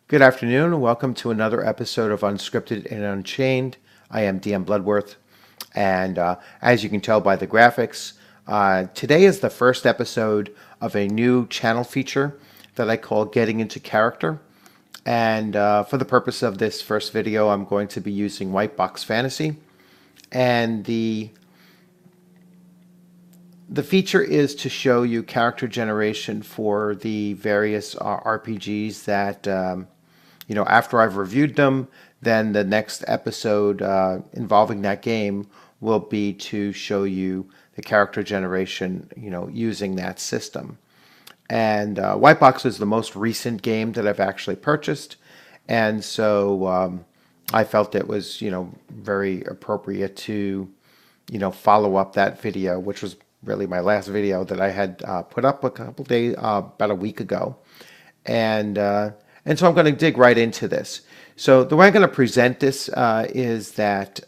Good afternoon, and welcome to another episode of Unscripted and Unchained. I am DM Bloodworth, and as you can tell by the graphics, today is the first episode of a new channel feature that I call Getting Into Character. And for the purpose of this first video, I'm going to be using Whitebox Fantasy. And the feature is to show you character generation for the various RPGs that after I've reviewed them, then the next episode involving that game will be to show you the character generation, using that system. And Whitebox is the most recent game that I've actually purchased, and so I felt it was, very appropriate to, follow up that video, which was really my last video that I had put up a couple days, about a week ago. And so I'm going to dig right into this. So the way I'm going to present this is that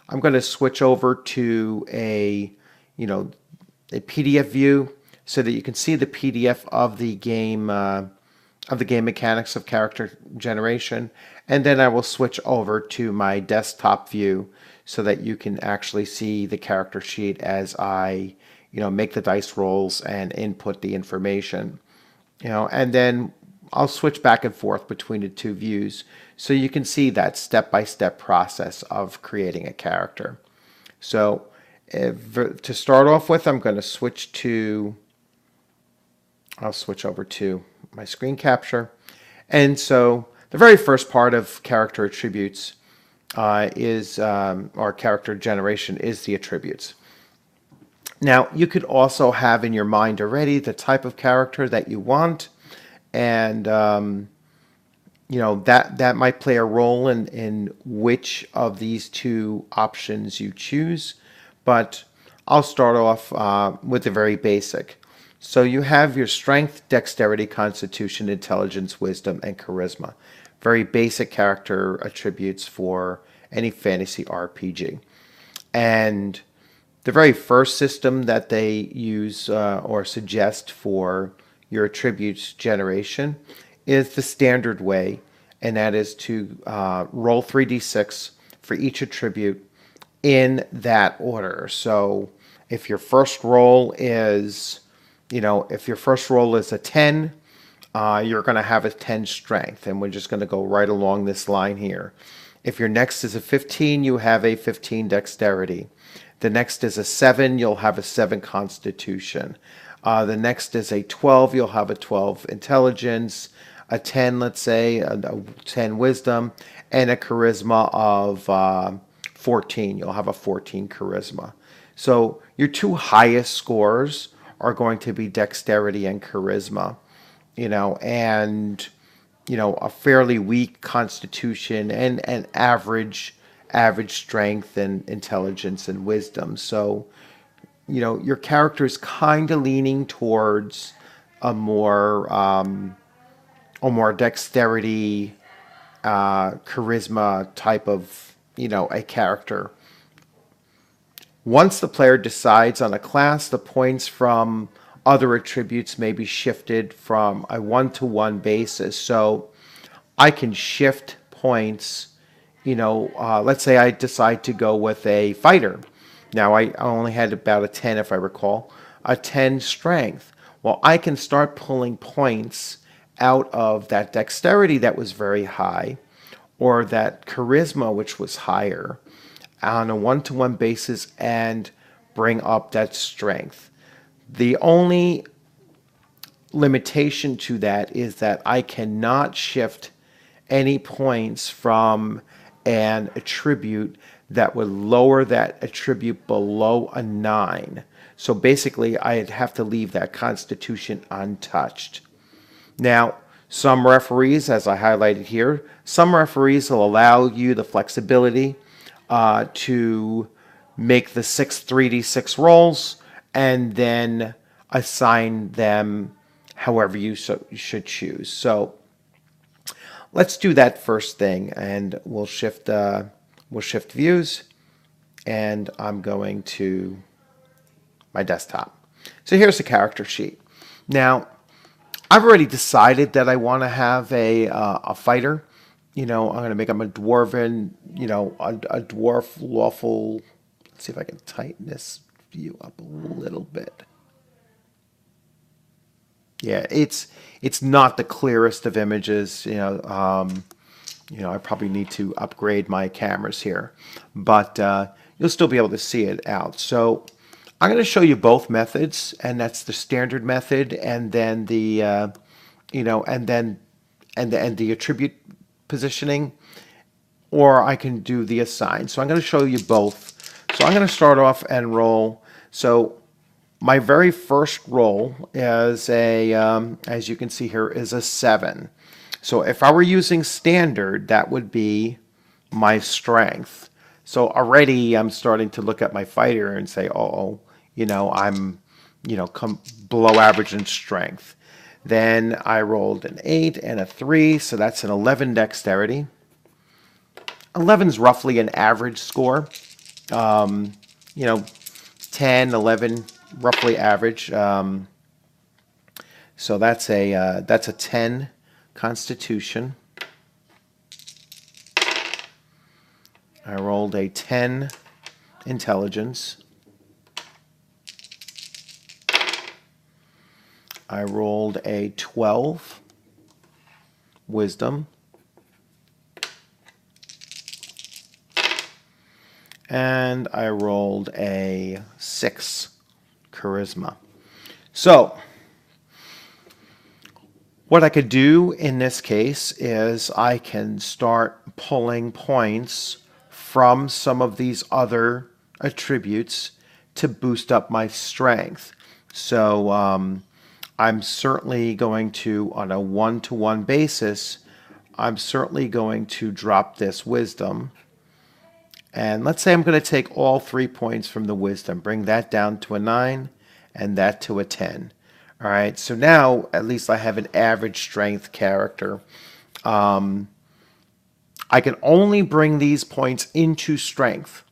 I'm going to switch over to a PDF view so that you can see the PDF of the game mechanics of character generation, and then I will switch over to my desktop view so that you can actually see the character sheet as I make the dice rolls and input the information. And then I'll switch back and forth between the two views so you can see that step-by-step process of creating a character. So to start off with, I'll switch over to my screen capture. And so the very first part of character attributes or character generation is the attributes. Now, you could also have in your mind already the type of character that you want, and that might play a role in which of these two options you choose. But I'll start off with the very basic. So you have your strength, dexterity, constitution, intelligence, wisdom, and charisma. Very basic character attributes for any fantasy RPG. And the very first system that they use or suggest for your attributes generation is the standard way, and that is to roll 3d6 for each attribute in that order. So if your first roll is a 10, you're going to have a 10 strength, and we're just going to go right along this line here. If your next is a 15, you have a 15 dexterity. The next is a 7, you'll have a 7 constitution. The next is a 12, you'll have a 12 intelligence, a 10, let's say, a 10 wisdom, and a charisma of 14. You'll have a 14 charisma. So your two highest scores are going to be dexterity and charisma, and a fairly weak constitution and an average strength and intelligence and wisdom. So your character is kind of leaning towards a more dexterity, charisma type of, a character. Once the player decides on a class, the points from other attributes may be shifted from a one-to-one basis. So I can shift points, let's say I decide to go with a fighter. Now, I only had about a 10, if I recall, a 10 strength. Well, I can start pulling points out of that dexterity that was very high, or that charisma, which was higher, on a one-to-one basis, and bring up that strength. The only limitation to that is that I cannot shift any points from an attribute that would lower that attribute below a 9. So basically, I'd have to leave that constitution untouched. Now, some referees, as I highlighted here, some referees will allow you the flexibility to make the 6 3d6 rolls and then assign them however you should choose. So let's do that first thing, and we'll shift views, and I'm going to my desktop. So here's the character sheet. Now, I've already decided that I want to have a fighter. I'm going to make him a dwarven, a dwarf lawful. Let's see if I can tighten this view up a little bit. Yeah, it's not the clearest of images. I probably need to upgrade my cameras here, but you'll still be able to see it out. So I'm going to show you both methods, and that's the standard method, and then the attribute positioning, or I can do the assign. So I'm going to show you both. So I'm going to start off and roll. So my very first roll is as you can see here, is a 7. So if I were using standard, that would be my strength. So already I'm starting to look at my fighter and say, oh, I'm, come below average in strength. Then I rolled an 8 and a 3, so that's an 11 dexterity. 11 is roughly an average score. 10, 11, roughly average. So that's a 10 Constitution. I rolled a 10 Intelligence. I rolled a 12 Wisdom. And I rolled a 6 Charisma. So what I could do in this case is I can start pulling points from some of these other attributes to boost up my strength. So I'm certainly going to, on a one-to-one basis, I'm certainly going to drop this wisdom. And let's say I'm going to take all 3 points from the wisdom, bring that down to a 9 and that to a 10. All right, so now at least I have an average strength character. I can only bring these points into strength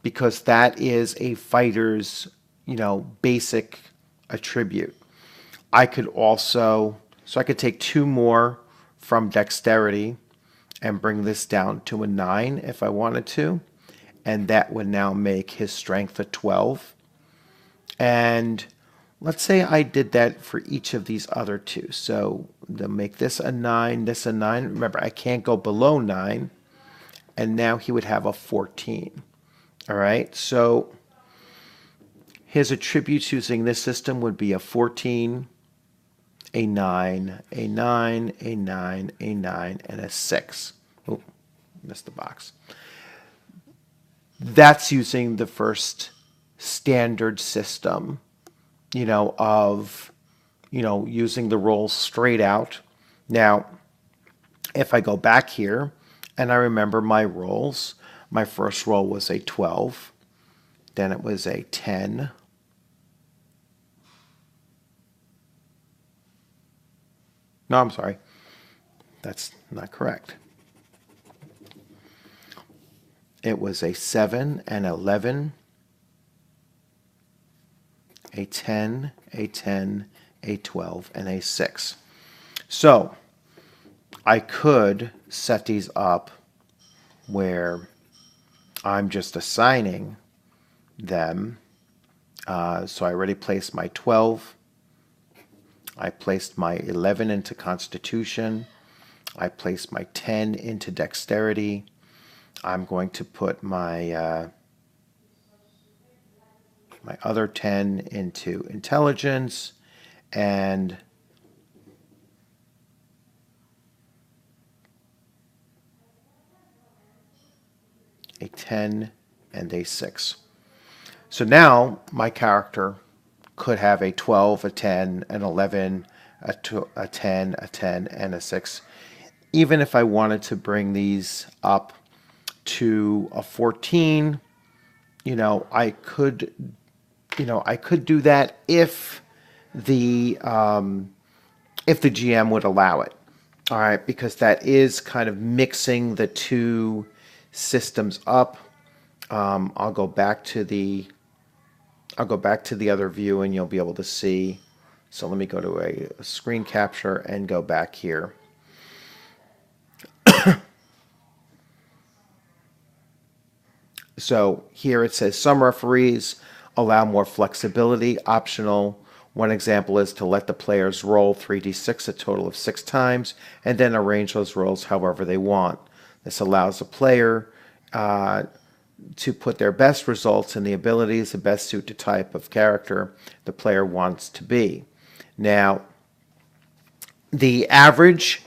because that is a fighter's, basic attribute. I could also, so I could take 2 more from dexterity and bring this down to a 9 if I wanted to. And that would now make his strength a 12. And let's say I did that for each of these other 2. So to make this a 9, this a 9. Remember, I can't go below 9. And now he would have a 14. All right, so his attributes using this system would be a 14, a 9, a 9, a 9, a 9, and a 6. Oh, missed the box. That's using the first standard system, of, using the rolls straight out. Now, if I go back here and I remember my rolls, my first roll was a 12, then it was a 10, no, I'm sorry, that's not correct. It was a 7, an 11, a 10, a 10, a 12, and a 6. So I could set these up where I'm just assigning them. So I already placed my 12. I placed my 11 into Constitution. I placed my 10 into Dexterity. I'm going to put my my other 10 into Intelligence and a 10 and a 6. So now my character could have a 12, a 10, an 11, a 10, a 10, and a 6. Even if I wanted to bring these up to a 14, I could do that if the GM would allow it. All right, because that is kind of mixing the two systems up. I'll go back to the other view, and you'll be able to see So let me go to a screen capture and go back here. So here it says some referees allow more flexibility, optional. One example is to let the players roll 3d6 a total of 6 times and then arrange those rolls however they want. This allows the player to put their best results and the abilities that best suit the type of character the player wants to be. Now, the average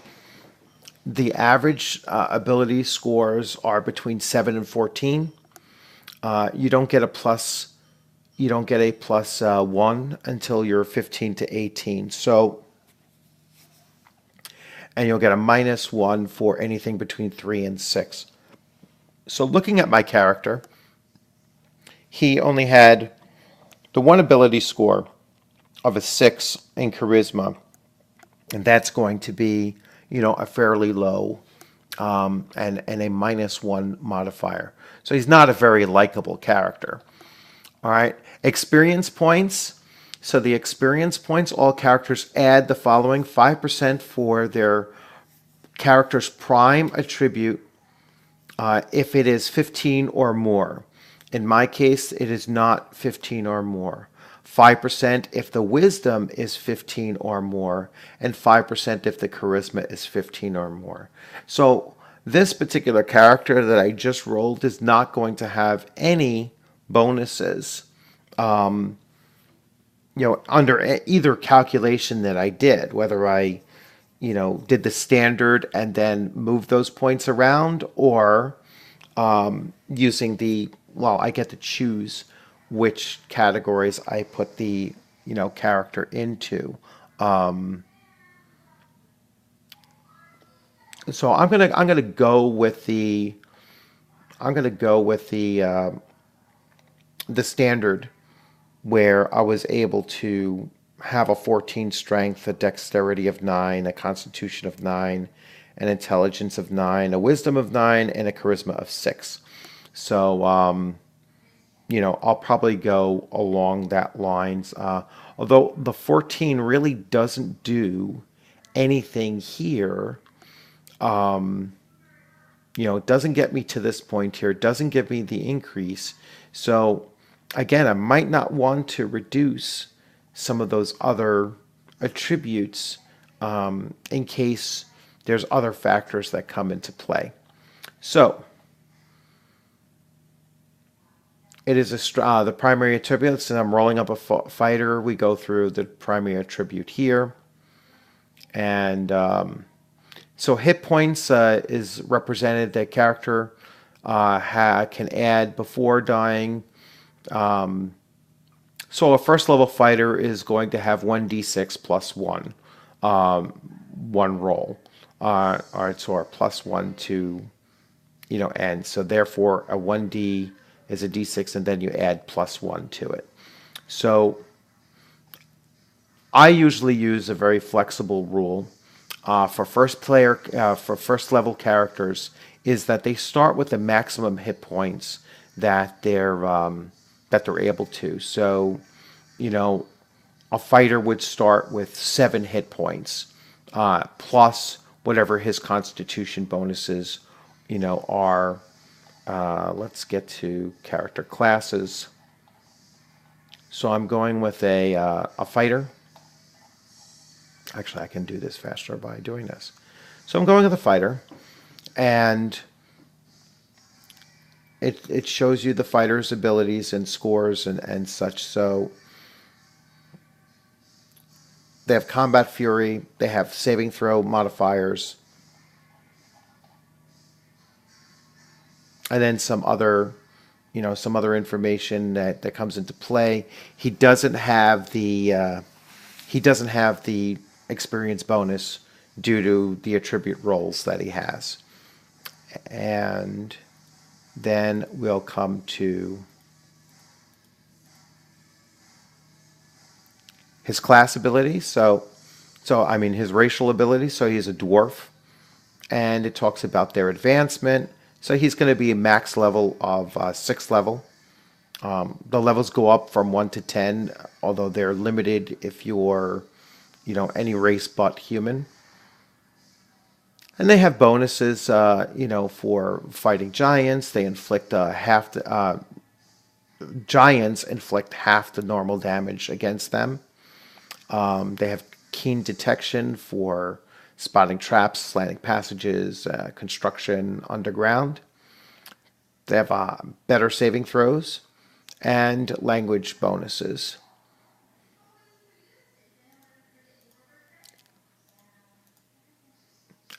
ability scores are between 7 and 14. You don't get a plus 1 until you're 15 to 18. So, and you'll get a -1 for anything between 3 and 6. So looking at my character, he only had the one ability score of a 6 in charisma, and that's going to be, a fairly low and a -1 modifier. So he's not a very likable character. All right, experience points. So the experience points, all characters add the following: 5% for their character's prime attribute if it is 15 or more. In my case, it is not 15 or more. 5% if the wisdom is 15 or more, and 5% if the charisma is 15 or more. So this particular character that I just rolled is not going to have any bonuses, under either calculation that I did, whether I, did the standard and then move those points around, or using I get to choose which categories I put the, character into. So I'm gonna go with the standard, where I was able to have a 14 strength, a dexterity of 9, a constitution of 9, an intelligence of 9, a wisdom of 9, and a charisma of 6. So, I'll probably go along that lines. Although the 14 really doesn't do anything here. It doesn't get me to this point here. It doesn't give me the increase. So, again, I might not want to reduce some of those other attributes in case there's other factors that come into play. So, it is the primary attributes, and I'm rolling up a fighter. We go through the primary attribute here. And so hit points is represented. That character can add before dying. So a first level fighter is going to have 1d6 plus 1, one roll. All right, so our plus 1 to, end. So therefore a 1d is a d6, and then you add plus 1 to it. So I usually use a very flexible rule for first level characters, is that they start with the maximum hit points that they're able to. So, a fighter would start with 7 hit points plus whatever his constitution bonuses, are. Let's get to character classes. So I'm going with a fighter. Actually, I can do this faster by doing this. So I'm going with a fighter, and it shows you the fighter's abilities and scores and such. So they have combat fury, they have saving throw modifiers, and then some other information that comes into play. He doesn't have the experience bonus due to the attribute rolls that he has. And then we'll come to his class ability. So I mean his racial ability. So he's a dwarf, and it talks about their advancement. So he's going to be a max level of 6th level. The levels go up from 1 to 10, although they're limited if you're any race but human. And they have bonuses, for fighting giants. They inflict giants inflict half the normal damage against them. They have keen detection for spotting traps, slanting passages, construction underground. They have better saving throws and language bonuses.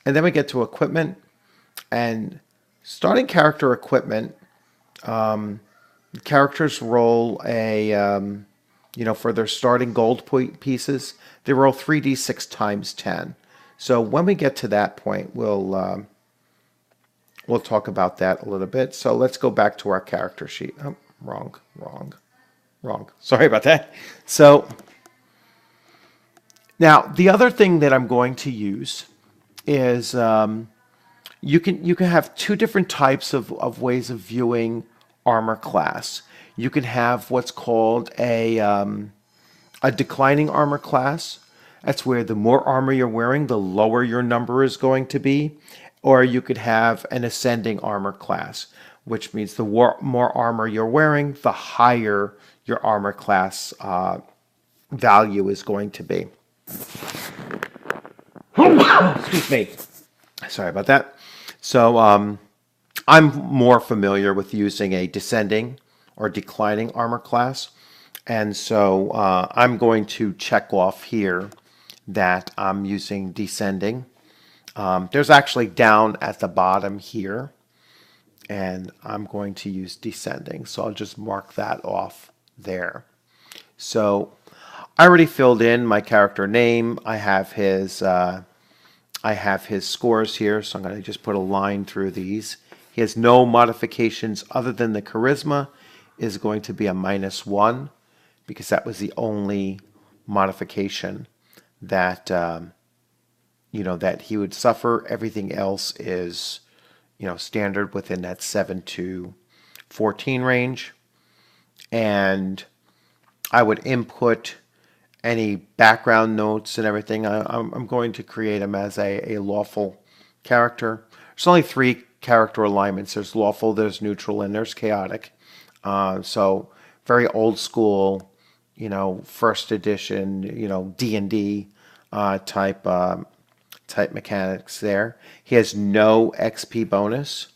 And then we get to equipment. And starting character equipment, characters roll for their starting gold pieces, they roll 3d6 times 10. So when we get to that point, we'll talk about that a little bit. So let's go back to our character sheet. Oh, wrong. Sorry about that. So now the other thing that I'm going to use is you can have two different types of ways of viewing armor class. You can have what's called a declining armor class. That's where the more armor you're wearing, the lower your number is going to be. Or you could have an ascending armor class, which means the more armor you're wearing, the higher your armor class value is going to be. Excuse me. Sorry about that. So I'm more familiar with using a descending or declining armor class. And so I'm going to check off here that I'm using descending. There's actually down at the bottom here, and I'm going to use descending. So I'll just mark that off there. So I already filled in my character name. I have his scores here, so I'm going to just put a line through these. He has no modifications other than the charisma is going to be a -1 because that was the only modification that that he would suffer. Everything else is standard within that 7 to 14 range. And I would input any background notes and everything. I'm going to create him as a lawful character. There's only 3 character alignments. There's lawful, there's neutral, and there's chaotic. So very old school, first edition, D&D type mechanics there. He has no XP bonus.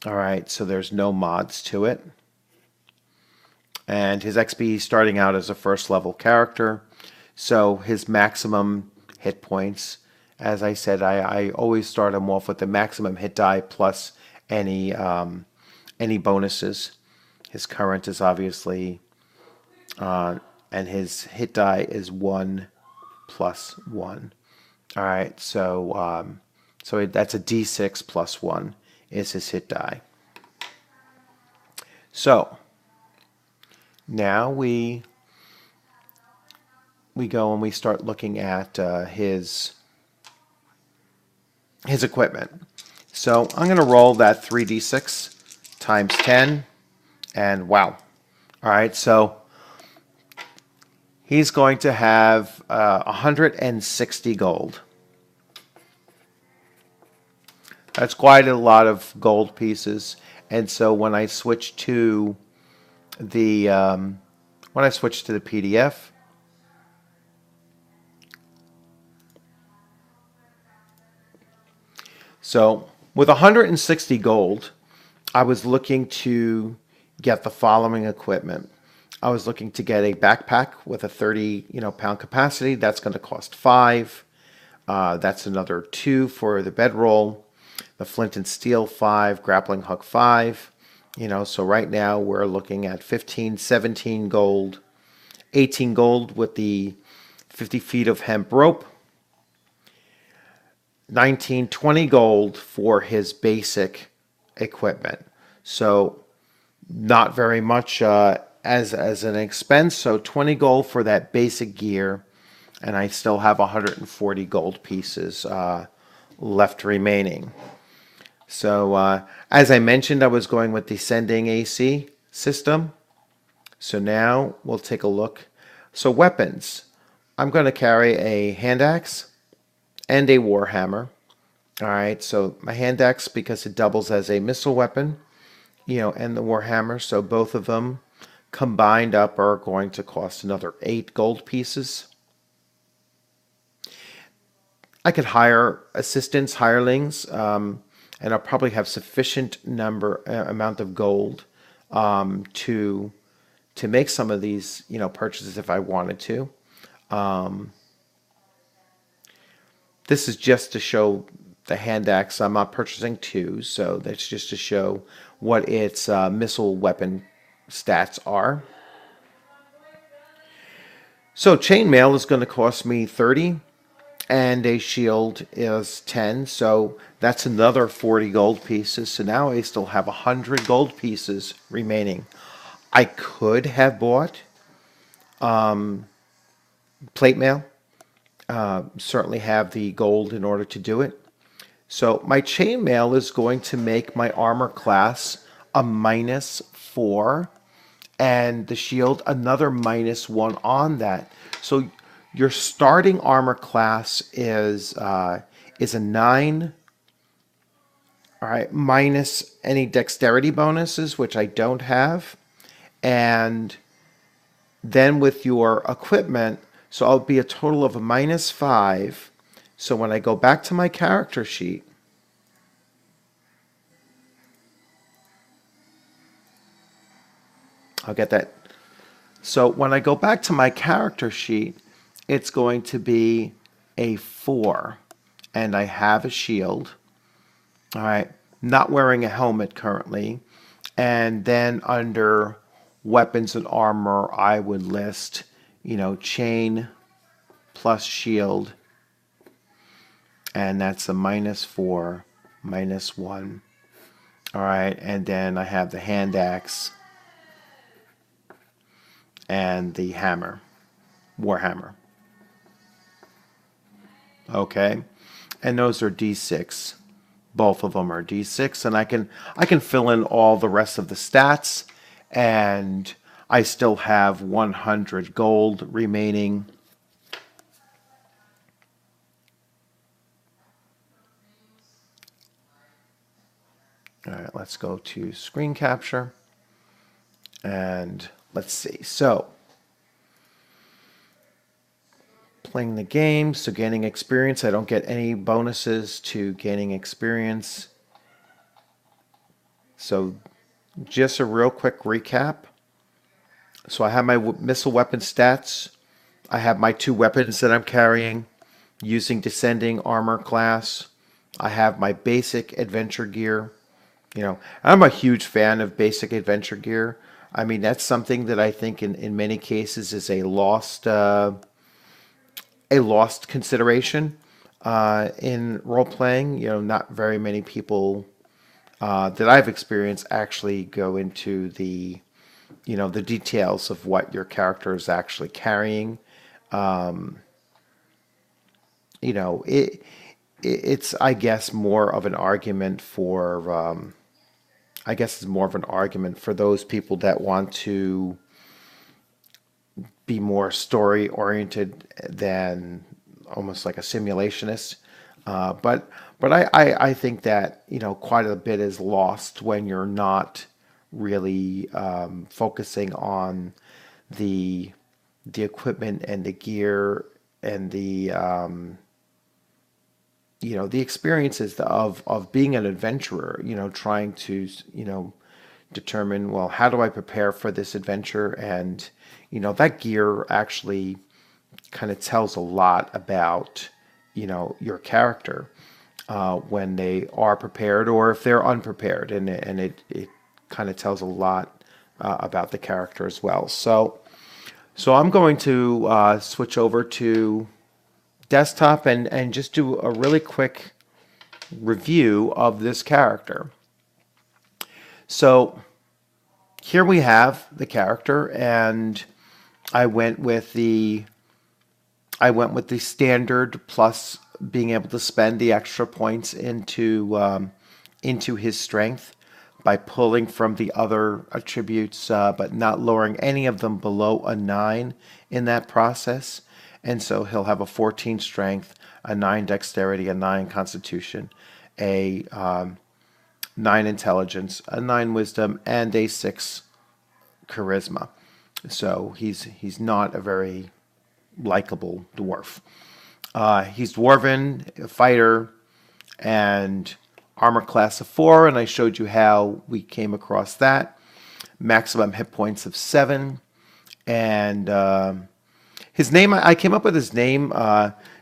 All right, so there's no mods to it. And his XP starting out as a first level character. So his maximum hit points, as I said, I always start him off with the maximum hit die plus any bonuses. His current is obviously, and his hit die is 1 plus 1. All right, so that's a D6 plus 1 is his hit die. So now we go and we start looking at his equipment. So I'm going to roll that 3d6 times 10, and wow. All right, so he's going to have 160 gold. That's quite a lot of gold pieces. And so when I switch to the PDF, so with 160 gold, I was looking to get the following equipment. I was looking to get a backpack with a 30 pound capacity. That's going to cost 5. That's another 2 for the bedroll. The flint and steel 5, grappling hook 5. So right now we're looking at 15, 17 gold, 18 gold with the 50 feet of hemp rope, 19, 20 gold for his basic equipment. So not very much as an expense. So 20 gold for that basic gear, and I still have 140 gold pieces left remaining. So as I mentioned, I was going with descending AC system. So now we'll take a look. So weapons. I'm going to carry a hand axe and a war hammer. All right, so my hand axe because it doubles as a missile weapon, and the war hammer. So both of them combined up are going to cost another 8 gold pieces. I could hire assistants, hirelings, and I'll probably have sufficient amount of gold to make some of these, purchases if I wanted to. This is just to show the hand axe. I'm not purchasing 2, so that's just to show what its missile weapon stats are. So chainmail is going to cost me 30, and a shield is 10, so that's another 40 gold pieces. So now I still have 100 gold pieces remaining. I could have bought plate mail. Certainly have the gold in order to do it. So my chainmail is going to make my armor class a -4, and the shield another -1 on that. So your starting armor class is a 9. All right, minus any dexterity bonuses, which I don't have, and then with your equipment, so I'll be a total of a -5. So when I go back to my character sheet, I'll get that. So when I go back to my character sheet, it's going to be a 4. And I have a shield. All right. Not wearing a helmet currently. And then under weapons and armor, I would list, chain plus shield. And that's a -4, -1. All right. And then I have the hand axe and the hammer, war hammer. Okay, and those are D6. Both of them are D6, and I can fill in all the rest of the stats, and I still have 100 gold remaining. All right, let's go to screen capture, and let's see. So, playing the game, so gaining experience. I don't get any bonuses to gaining experience. So, just a real quick recap. So, I have my missile weapon stats. I have my 2 weapons that I'm carrying using descending armor class. I have my basic adventure gear. I'm a huge fan of basic adventure gear. I mean, that's something that I think in many cases is a lost consideration in role playing. Not very many people that I've experienced actually go into the details of what your character is actually carrying. It's I guess more of an argument for those people that want to be more story oriented than almost like a simulationist. But I think that quite a bit is lost when you're not really focusing on the equipment and the gear and the the experiences of being an adventurer. Trying to determine, well, how do I prepare for this adventure? And that gear actually kind of tells a lot about your character when they are prepared or if they're unprepared, and it kind of tells a lot about the character as well. So I'm going to switch over to desktop and just do a really quick review of this character. So here we have the character, and I went with the standard plus being able to spend the extra points into his strength by pulling from the other attributes, but not lowering any of them below a 9 in that process. And so he'll have a 14 strength, a 9 dexterity, a 9 constitution, a 9 intelligence, a 9 wisdom, and a 6 charisma. So he's not a very likable dwarf. He's dwarven, a fighter, and armor class of 4, and I showed you how we came across that. Maximum hit points of 7, and his name, I came up with his name.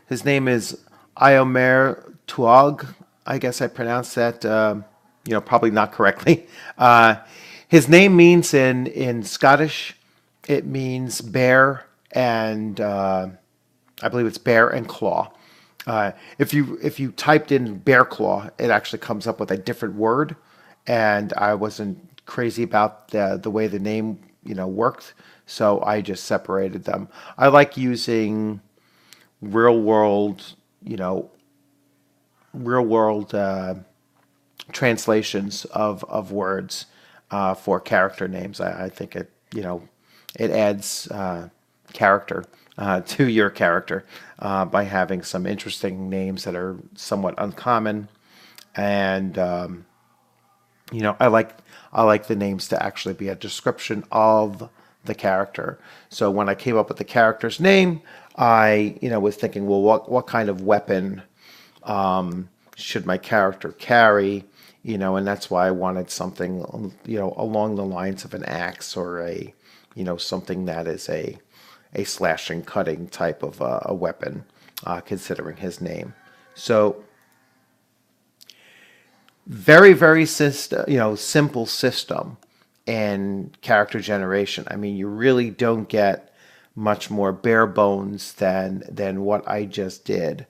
His name is Iomer Tuog. I guess I pronounced that, probably not correctly. His name means in Scottish, it means bear, and I believe it's bear and claw. If you typed in bear claw, it actually comes up with a different word, and I wasn't crazy about the way the name worked, so I just separated them. I like using real world translations of words for character names. I think it adds character to your character by having some interesting names that are somewhat uncommon, and I like the names to actually be a description of the character. So when I came up with the character's name, I was thinking, well, what kind of weapon should my character carry? And that's why I wanted something along the lines of an axe, or a something that is a slashing, cutting type of a weapon, considering his name. So very, very simple system and character generation. I mean, you really don't get much more bare bones than what I just did,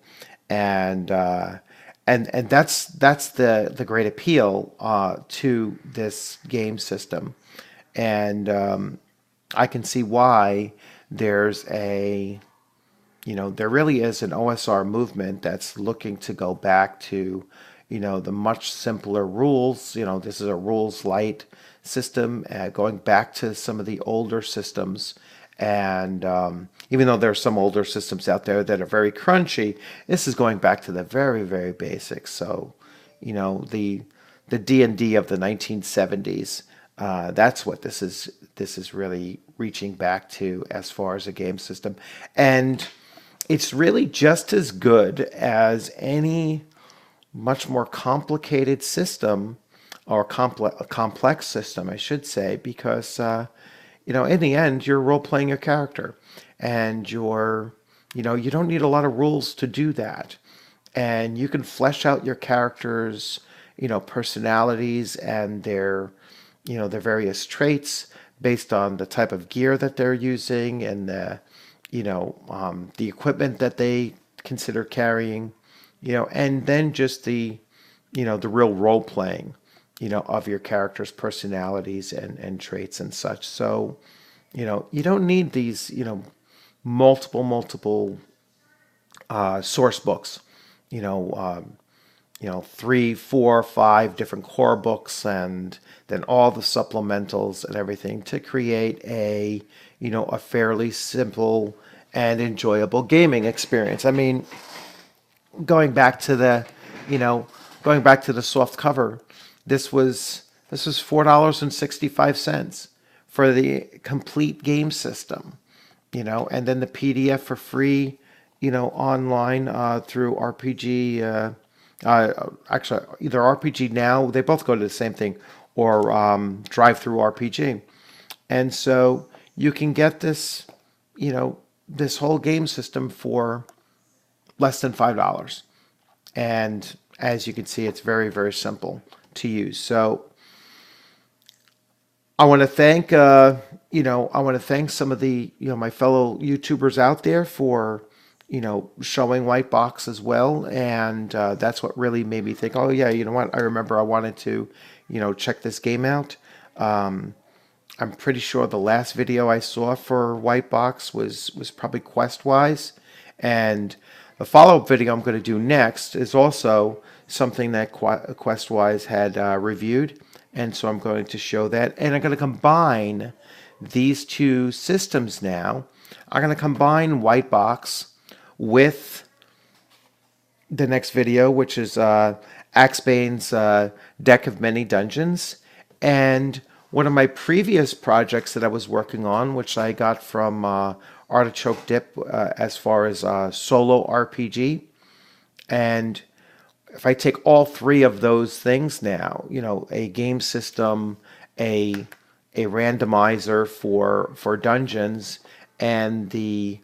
and that's the great appeal to this game system, and I can see why there's there really is an OSR movement that's looking to go back to the much simpler rules. This is a rules light system, going back to some of the older systems. And even though there are some older systems out there that are very crunchy, this is going back to the very, very basics. So, the D&D of the 1970s, that's what this is really reaching back to as far as a game system. And it's really just as good as any much more complicated system, or a complex system, I should say, because in the end, you're role playing your character, and you don't need a lot of rules to do that, and you can flesh out your characters' personalities and their various traits based on the type of gear that they're using, and the equipment that they consider carrying, and then just the real role playing, of your character's personalities and traits and such. So, you don't need these, multiple source books, 3, 4, 5 different core books, and then all the supplementals and everything to create a fairly simple and enjoyable gaming experience. I mean, going back to the soft cover, this was $4.65 for the complete game system, and then the PDF for free, online through RPG. Actually, either RPG Now, they both go to the same thing, or Drive-Through RPG, and so you can get this, this whole game system for less than $5, and as you can see, it's very, very simple to use. So I want to thank some of the my fellow YouTubers out there for showing Whitebox as well, and that's what really made me think, oh yeah, you know what, I remember I wanted to check this game out. I'm pretty sure the last video I saw for Whitebox was probably quest-wise, and the follow-up video I'm going to do next is also something that quest-wise had reviewed, and so I'm going to show that, and I'm going to combine these two systems now. I'm going to combine Whitebox with the next video, which is Axbane's Deck of Many Dungeons. And one of my previous projects that I was working on, which I got from Artichoke Dip as far as solo RPG. And if I take all three of those things now, a game system, a randomizer for dungeons, and the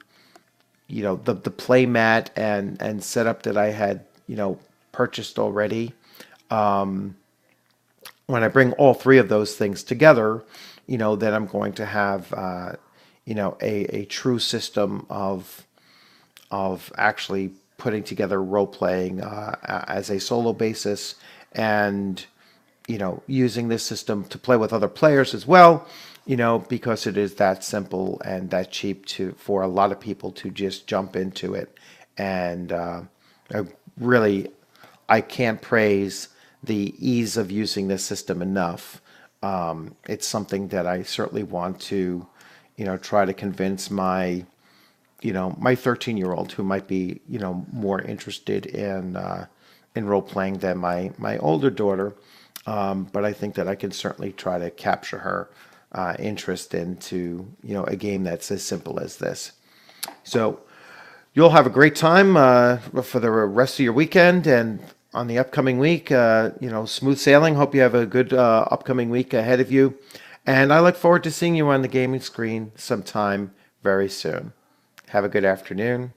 play mat and setup that I had purchased already. When I bring all three of those things together, then I'm going to have a true system of actually putting together role playing as a solo basis, and using this system to play with other players as well, because it is that simple and that cheap for a lot of people to just jump into it. And I can't praise the ease of using this system enough. It's something that I certainly want to, try to convince my 13-year-old who might be, more interested in role playing than my older daughter. But I think that I can certainly try to capture her interest into, a game that's as simple as this. So you'll have a great time for the rest of your weekend and on the upcoming week. Smooth sailing. Hope you have a good upcoming week ahead of you. And I look forward to seeing you on the gaming screen sometime very soon. Have a good afternoon.